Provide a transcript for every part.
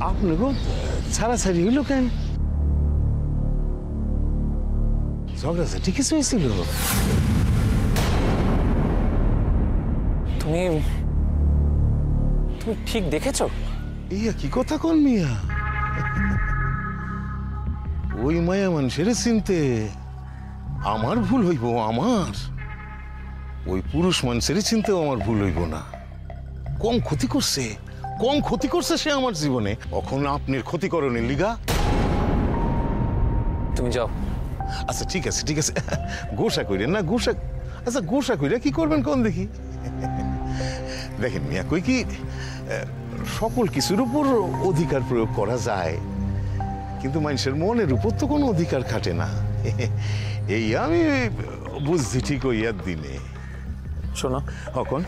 আপনাকে ছাড়াছাড়ি হইল কেন? ঝগড়াঝাটি কিছু হয়েছিল? তুমি তুমি ঠিক দেখেছ? ইয়া কি কথা কন মিয়া? ওই মায়া মানুষের চিনতে আমার ভুল হইব? আমার ওই পুরুষ মানুষের চিনতেও আমার ভুল হইব না? কম ক্ষতি করছে সে আমার জীবনে। এখন আপনার ক্ষতিকরণের লিগা। তুমি যাও। আচ্ছা ঠিক আছে গোসা কইরেন না, গোসা কইরা কি করবেন কোন দেখি? দেখেন মিয়া, কই কি সকল কিছুর উপর অধিকার প্রয়োগ করা যায়, কিন্তু মানুষের মনের উপর তো কোনো অধিকার খাটে না। এই আমি বুঝছি ঠিক ওইয়ার দিনে। শোনো এখন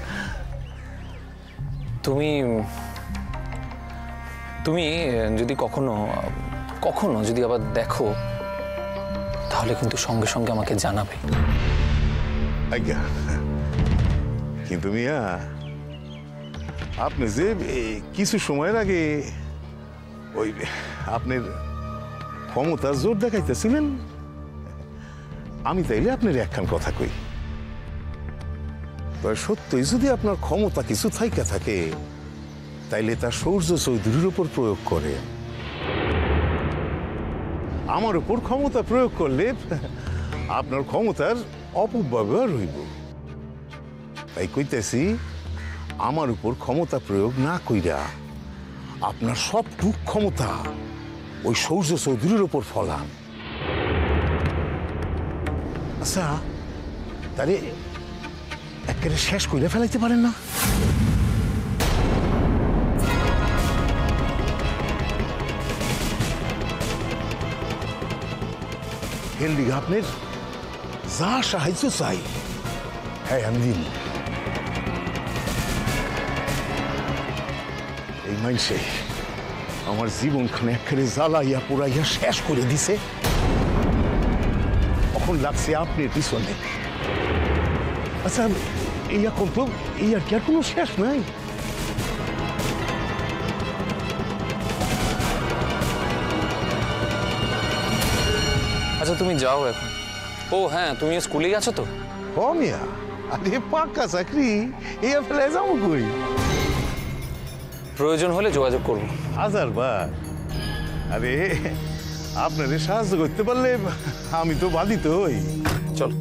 তুমি তুমি যদি কখনো যদি আবার দেখো, তাহলে কিন্তু সঙ্গে সঙ্গে আমাকে জানাবে। আজ্ঞা। কিন্তু মিয়া, আপনি যে কিছু সময়ের আগে ওই আপনার ক্ষমতার জোর দেখাইতেছিলেন, আমি তাইলে আপনার একখান কথা কই। সত্যই যদি আপনার ক্ষমতা কিছু থাইকা থাকে, তাইলে তা সূর্য চৌধুরীর উপর প্রয়োগ করে। আমার উপর ক্ষমতা প্রয়োগ করলে আপনার ক্ষমতার অপব্যবহার হইব। তাই কইতেছি, আমার উপর ক্ষমতা প্রয়োগ না কইরা আপনার সবটুক ক্ষমতা ওই সূর্য চৌধুরীর উপর ফলান। আচ্ছা, তাহলে একেবারে শেষ কইরা ফেলাইতে পারেন না? এর লিগে আপনার যা সাহায্য চাই, হ্যাঁ আমি দিন। এই মাইসে আমার জীবনখানে একেবারে জ্বালাইয়া পোড়াইয়া শেষ করে দিছে। এখন লাগছে আপনার পিছনে। আচ্ছা, এই এখন তো এই আর কি আর কোনো শেষ নাই। আচ্ছা তুমি যাও এখন। ও হ্যাঁ, তুমি স্কুলেই আছো তো? ও মিয়া, আরে পাক্কা চাকরি, এই ফেলে যাবো কই? প্রয়োজন হলে যোগাযোগ করবো। হাজারবার। আরে আপনারে সাহায্য করতে পারলে আমি তো বাধিত হই। চল।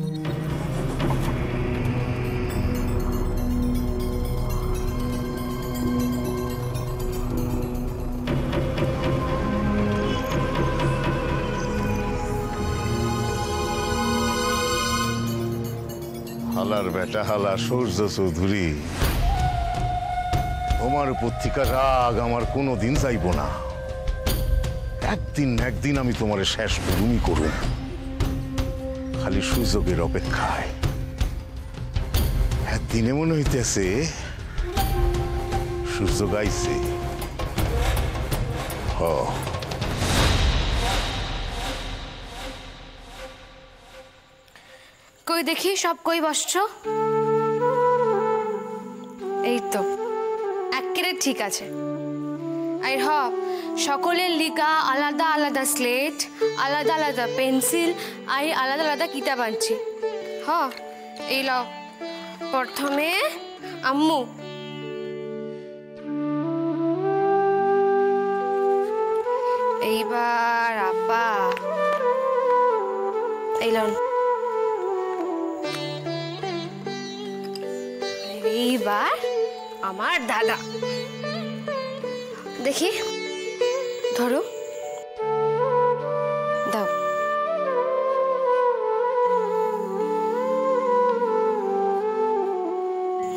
হালার বেটা হালা সূর্য চৌধুরী, তোমার পত্রিকা রাগ আমার কোনোদিন চাইব না। একদিন আমি তোমার শেষ করুমই করুম, খালি সুযোগের অপেক্ষায়। একদিনে মনে হইতেছে সুযোগ আইছে। কই দেখি সব কই বসছো? এই তো একেবারে ঠিক আছে। আর হ, সকলের লিগা আলাদা আলাদা স্লেট, আলাদা আলাদা পেন্সিল, আর আলাদা আলাদা কিতাব আনছি। হ, এই লও। প্রথমে আম্মু, এইবার আপা, এই লও। এইবার আমার দাদা। দেখি, ধরো, দাও।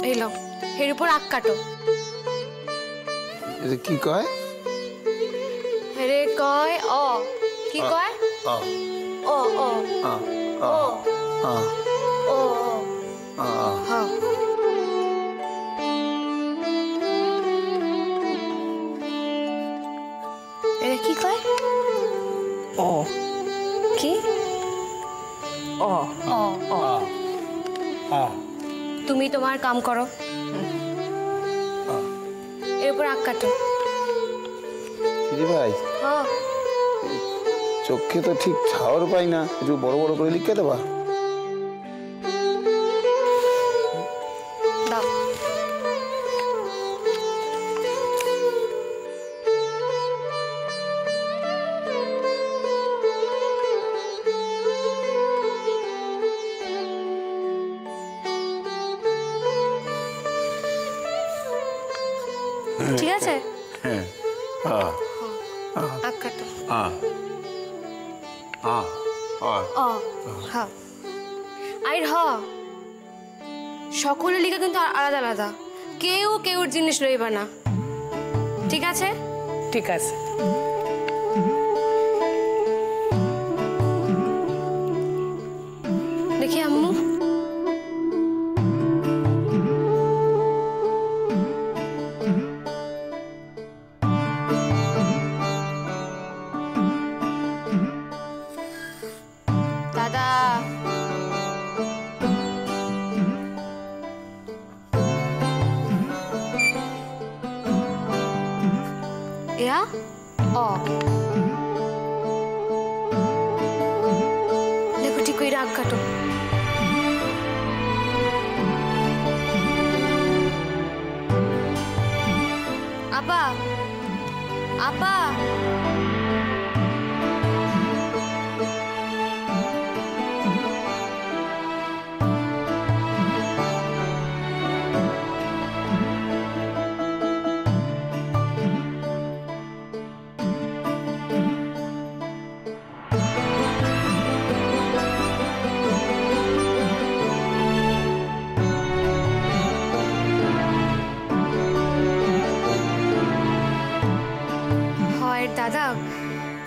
এই লো, এর উপর আঁক কাটো। কি কয়? হেরে কয় অ। কি কয়? অ ও ও ও ও হ্যাঁ। এটা কি কয়? ও কি? ও ও ও। তুমি তোমার কাম করো। এর উপর আঁক কাটো। দিদি ভাই হ্যাঁ চোখে তো ঠিক ছাওয়ার পাই না, একটু বড় বড় করে লিখে দেবা। দাও। ঠিক আছে আখ কাটো। অ হ্যাঁ আর হ সকলের লিখা কিন্তু আলাদা আলাদা, কেউ কেউর জিনিস লইবা না, ঠিক আছে? ঠিক আছে। দেখি আম্মু। দাদা ইয়া অ দেখো ঠিক করে রাগ কাটো। আপা আপা হয় দাদা,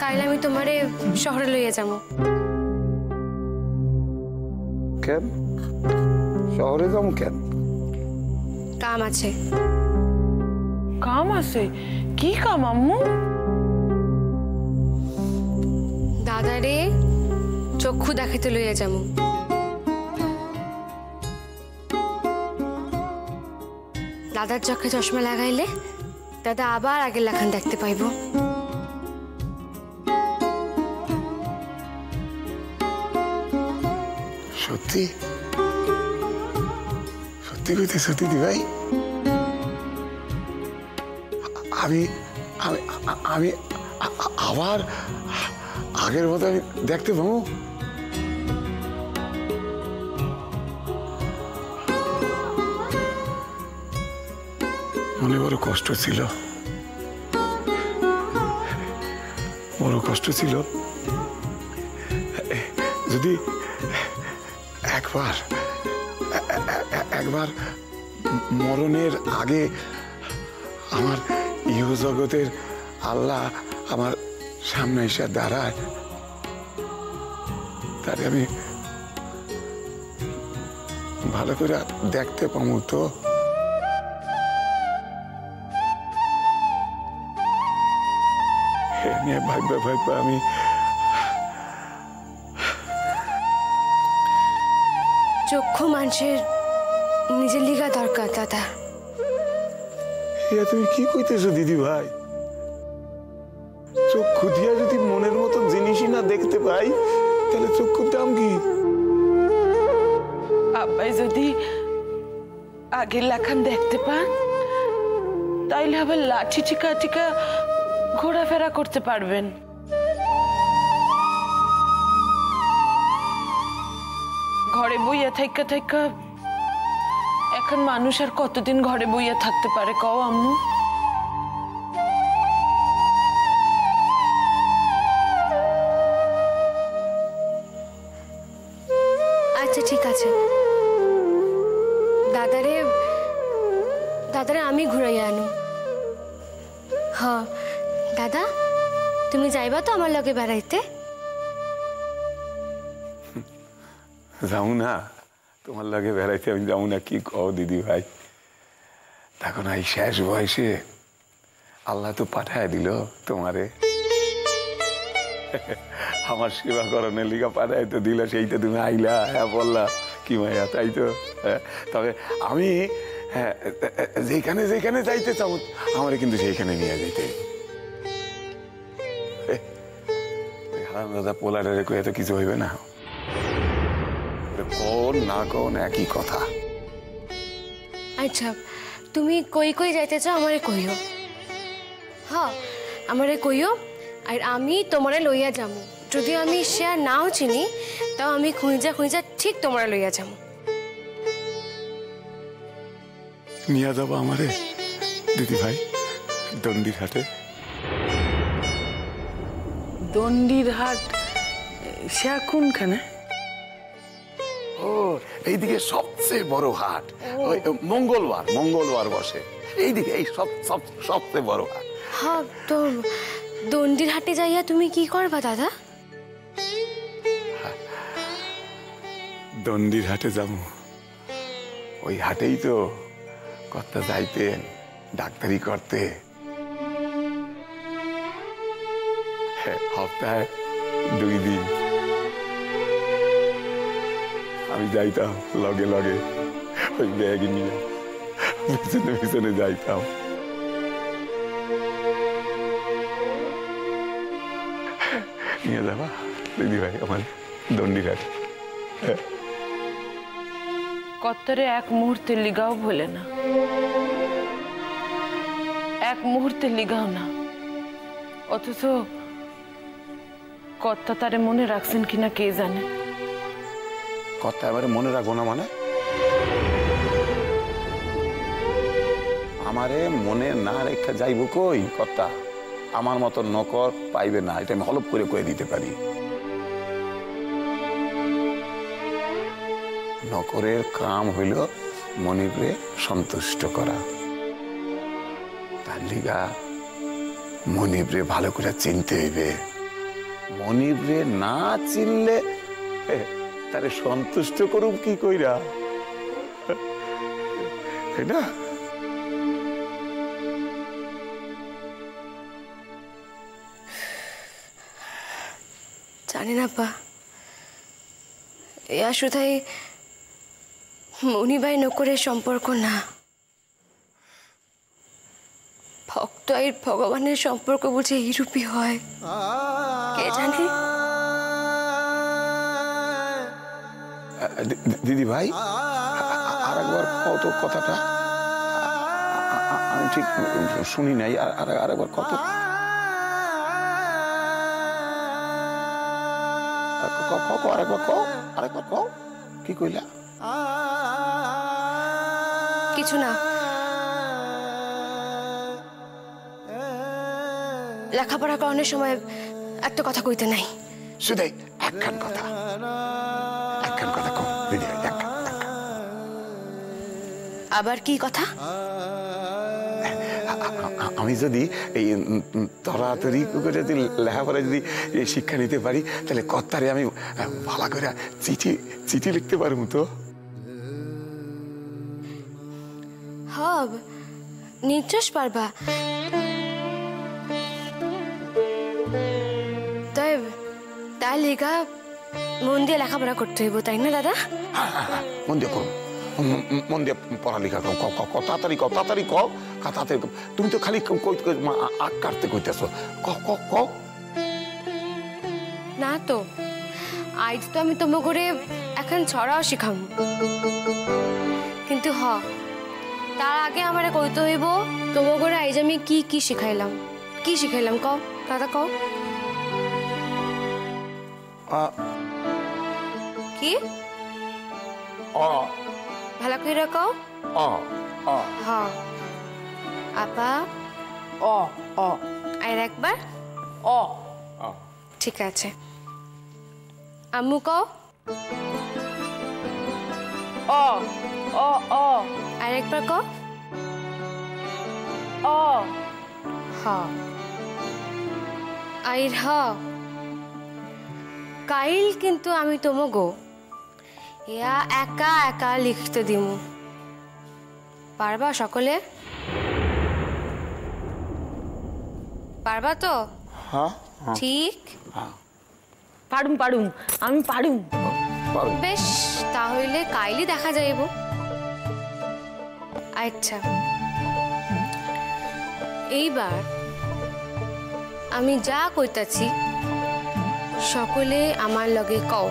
কাল আমি তোমারে শহরে লইয়া যাবো। কেন শহরে যাবো কেন? কাম আছে। কাম আছে? কি কাম আম্মু? দাদারে চক্ষু দেখাতে লইয়া যাবো। দাদার চোখে চশমা লাগাইলে দাদা আবার আগের লেখান দেখতে পাইব। সত্যি সত্যি কইতেছ দিদি ভাই? আমি আমি আমি আবার আগের মতো আমি দেখতে পাবো? মনে বড় কষ্ট ছিল, বড় কষ্ট ছিল। যদি একবার একবার মরণের আগে আমার ইহ জগতের আল্লাহ আমার সামনে এসে দাঁড়ায়, তারে আমি ভালো করে দেখতে পাবো তো। ভাববা ভাববা আমি চক্ষু মানুষের নিজের লিগা দরকার দাদা। তুমি কি কইতেছো দিদি ভাই? চক্ষু দিয়া যদি মনের মতো জিনিসই না দেখতে পাই, তাহলে চক্ষুর দাম কি? আব্বাই যদি আগের লেখান দেখতে পান, তাইলে আবার লাঠি টিকা টিকা ঘোরাফেরা করতে পারবেন। ঘরে বইয়া থাইকা থাইকা এখন মানুষ আর কতদিন ঘরে বইয়া থাকতে পারে কও আম্মু? আচ্ছা ঠিক আছে, দাদারে দাদারে আমি ঘুরাইয়া আনু। হ দাদা, তুমি যাইবা তো আমার লগে বেড়াইতে? যাও না, তোমার লাগে বেড়াইতে আমি যাও না? কি কও দিদি ভাই? দেখো না, এই শেষ বয়সে আল্লাহ তো পাঠায় দিল তোমারে, আমার সেবা করণের লিগা পাঠায় তো দিল, সেইটা তুমি আইলা, হ্যাঁ বললা কি মাইয়া, তাই তো? তবে আমি যেখানে যেখানে যাইতে চাও আমারে কিন্তু সেইখানে নিয়ে যাইতে। দাদা পোলারে কয়ে তো কিছু হইবে না। কোন না কোন একই কথা। আচ্ছা তুমি কই কই যাইতে চাও আমারে কইও। হ্যাঁ আমারে কইও আর আমি তোমারে লইয়া যাবো। যদি আমি সে নাও চিনি তাও আমি খুঁজা খুঁজা ঠিক তোমারে লইয়া যাবো। নিয়ে যাবো আমারে দিদি ভাই দন্ডির হাটে? দন্ডির হাট সে কোনখানে? ও এইদিকে সবচেয়ে বড় হাট, ওই মঙ্গলবার মঙ্গলবার বসে এইদিকে, এই সবচেয়ে বড় হাট। হ্যাঁ তো দন্ডির হাটে যাইয়া তুমি কি করবা দাদা? দন্ডির হাটে যাবো। ওই হাটেই তো কর্তা যাইতেন ডাক্তারি করতে। সপ্তাহে 2 দিন আমি যাইতাম লগে লগে, ওই ব্যাগ নিয়ে পিছনে পিছনে যাইতাম। নিয়ে যাবা দিদি ভাই আমার দন্ডির হাটে? কত্তরে এক মুহূর্তের লিগাও ভোলে না, এক মুহূর্তের লিগাও না। অথচ কর্তা তারে মনে রাখছেন কিনা কে জানে। কথা এবারে মনে রাখবো না মানে? আমারে মনে না রেখে যাইব কই কথা? আমার মতো নকর পাইবে না, এটা আমি হলপ করে কয়ে দিতে পারি। নকরের কাম হইল মনিবরে সন্তুষ্ট করা। তার লিগা মনিবরে ভালো করে চিনতে হইবে। মনিবরে না চিনলে তারে সন্তুষ্ট করুক কি কইরা, তাই না? জানি না পা, এ শুধাই মনিবাই নকরের সম্পর্ক না, ভক্ত আর ভগবানের সম্পর্ক বুঝে এইরূপই হয়। কে জানে? দিদি ভাই আর একবার কত কথাটা আমি ঠিক শুনি নাই, আর একবার কত আরেকবার কও কি কইলা? কিছু না, লেখাপড়া করানোর সময় একটা কথা কইতে নাই। শুধু একখান কথা কও দিদি ভাই, আবার কি কথা? আমি যদি এই তরাতরি করে যদি লেখাপড়া যদি শিক্ষা নিতে পারি তাহলে কর্তারে আমি ভালো করে চিঠি লিখতে পারবো তো? হব নিশ্চয় পারবা। তাই লেখা মন দিয়ে লেখাপড়া করতে হইব, তাই না দাদা? মন দিয়ে করো, মন দিয়ে পড়ালেখা কও, তাড়াতাড়ি কও। তুমি তো খালি আগ কাটতে কইতেছো, কও। না তো আজ তো আমি তোমার করে এখন ছড়াও শিখাম, কিন্তু তার আগে আমার কইতে হইব তোমার করে আজ আমি কি শিখাইলাম। কও দাদা, কও কি? ভালো করে কও। আপা আর একবার। ঠিক আছে। আম্মু কও। আর একবার কও। আইর কাইল কিন্তু আমি তোমাগো ইয়া একা একা লিখতে দিমু, পারবা সকলে? পারবা তো? ঠিক? পারুম আমি পারুম। বেশ, তাহলে কাইলি দেখা যাইব। আচ্ছা, এইবার আমি যা কইতাছি সকলে আমার লগে কও।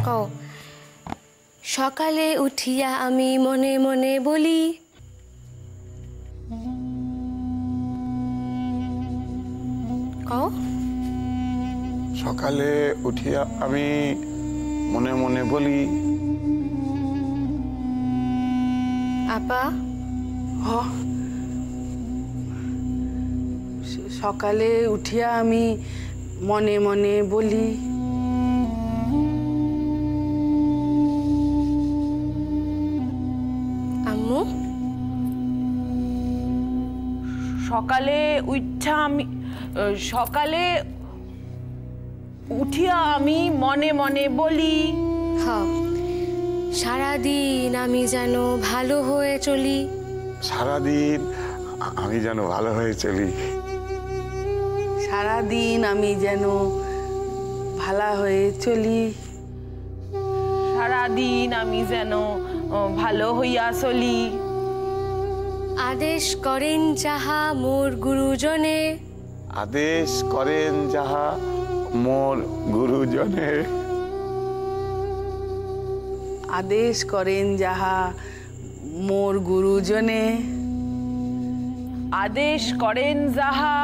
কও, সকালে উঠিয়া আমি মনে মনে বলি। কও, সকালে উঠিয়া আমি মনে মনে বলি। আপা সকালে উঠিয়া আমি মনে মনে বলি। আম্মু, সকালে উঠিয়া আমি মনে মনে বলি। সারাদিন আমি যেন ভালো হয়ে চলি। সারাদিন আমি যেন ভালো হয়ে চলি। সারাদিন আমি যেন ভালো হয়ে চলি। সারাদিন আমি যেন ভালো হইয়া চলি। আদেশ করেন যাহা মোর গুরুজনে। আদেশ করেন যাহা মোর গুরুজনে। আদেশ করেন যাহা মোর গুরুজনে। আদেশ করেন যাহা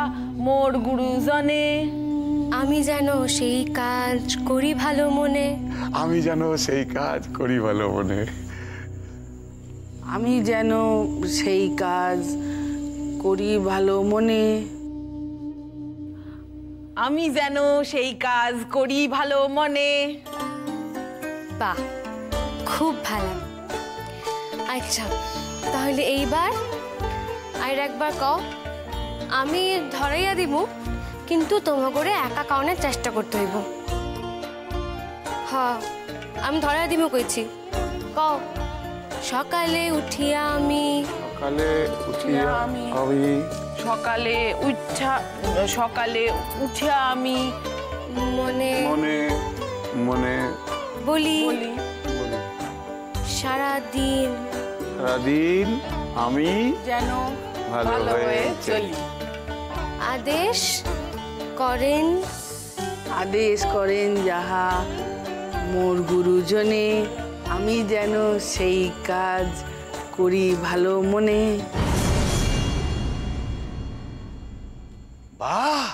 মোর গুরুজনে। আমি যেন সেই কাজ করি ভালো মনে। আমি যেন সেই কাজ করি ভালো মনে। আমি যেন সেই কাজ করি ভালো মনে। আমি যেন সেই কাজ করি ভালো মনে। বাহ, খুব ভালো। আচ্ছা, তাহলে এইবার আর একবার কও। আমি ধরাইয়া দিব, কিন্তু তোমা করে একা কাউনের চেষ্টা করতে হইব। হ্যাঁ, আমি ধরাইয়া দিব কইছি। কও, সকালে উঠিয়া আমি। সকালে উঠিয়া আমি। সকালে উঠিয়া আমি মনে মনে মনে বলি। সারাদিন সারাদিন আমি যেন ভালো হয়ে চলি। আদেশ করেন। আদেশ করেন যাহা মোর গুরুজনে। আমি যেন সেই কাজ করি ভালো মনে। বাহ,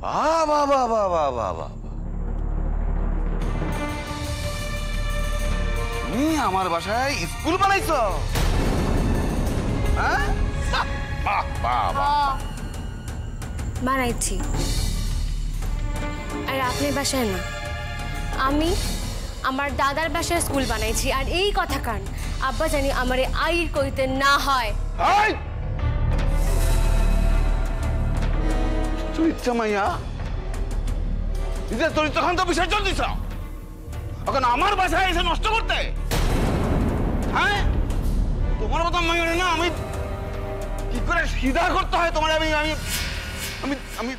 বাহ বাহ বাহ বাহ বাহ বাহ বাহ। তুমি আমার বাসায় স্কুল বানাইছো? হ্যাঁ, বাহ বাহ বাহ। বানাইছি। আর আপনার বাসায় না, আমি আমার দাদার বাসায় স্কুল বানাইছি। আর এই কথা কান আব্বা জানি আমারে আইর কইতে না হয়। চরিত্র মাইয়া, নিজের চরিত্র খান তো বিসর্জন দিছ, এখন আমার বাসায় এসে নষ্ট করতে। হ্যাঁ, তোমার মতো মাইয়া না, আমি কি করে সিধা করতে হয় তোমার। আমি আমি আমি আমি